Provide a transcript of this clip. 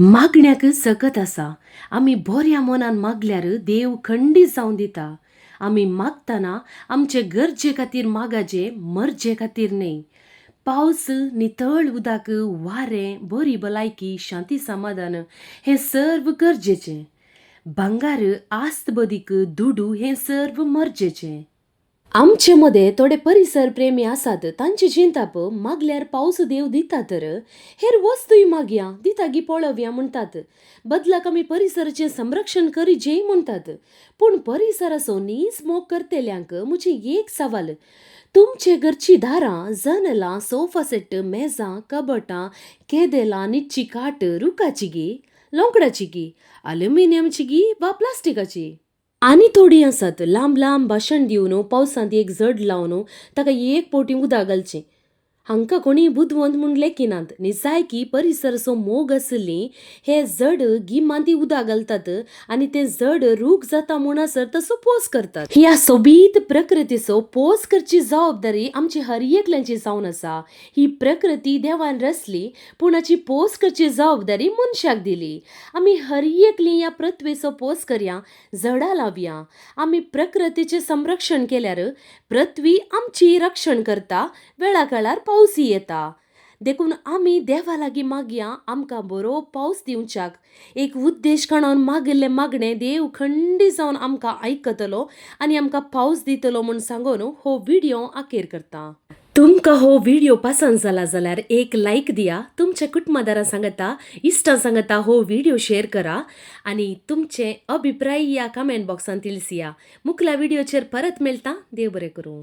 मागण्याक सकत आसा. आमी बऱ्या मनान मागल्यार देव खंडीत जावन दिता. आमी मागतना आमचे गरजे खातीर मागाजे, मर्जे खातीर न्हय. पावस, नितळ उदक, वारें, बरी भलायकी, शांती समाधान हें सर्व गरजेचें. भांगार, आस्त बदीक, दुडू हें सर्व मर्जेचें. आमचे मध्ये थोडे परिसर प्रेमी आसात. तांची चिंताप मागल्यार पावस देव दिता तर हेर वस्तूय मागया दिता पळोवया म्हणटात. बदलाक आमी परिसराचें संरक्षण करीजे म्हणटात. पूण परिसराचो नीस मोग करतेल्यांक म्हजें एक सवाल. तुमचे घरची दारां, जनेलां, सोफा सेट, मेजां, कबटां, केदेलां, न्हिदची खाट रुखाची गी, लोंकडाची गी, अल्युमिनियमची गी वा प्लास्टिकाची. आनी थोडीं आसात लांब लांब भाशण दिवन पावसांत एक जड लावन ताका एक पोटी उदक घालचें. हांकां कोणी बुदवंत म्हूण लेखिनात न्ही जाय परिसराचो मोग आसलीं हे जड गिमांती उदक घालतात आनी तें जड रूख जाता म्हणसर तसो पोस करतात. ह्या सोबीत प्रकृतीचो पोस करची जबाबदारी आमची हर एकल्याची जावन आसा. ही प्रकृती देवान रचली पूण हाची पोस करची जबाबदारी मनशाक दिली. आमी हर एकलीं ह्या पृथ्वीचो पोस करया, झाडां लावया. आमी प्रकृतीचें संरक्षण केल्यार पृथ्वी आमची रक्षण करता. वेळा काळार पावस येता. देखून आमी देवा लागीं मागया आमकां बरो पावस दिवच्याक. एक उद्देश काणून मागिल्लें मागणें देव खंडी जावन आमकां आयकतलो आनी आमकां पावस दितलो म्हूण सांगून हो व्हिडिओ अखेर करता. तुमकां हो व्हिडिओ पसंद जाला जाल्यार एक लायक दिया. तुमच्या कुटुंबदारां सांगता, इश्टां सांगता हो व्हिडिओ शेअर करा आणि तुमचे अभिप्राय या कमेंट बॉक्सान तिलसिया. मुखल्या व्हिडिओचेर परत मेळटा. देव बरें करूं.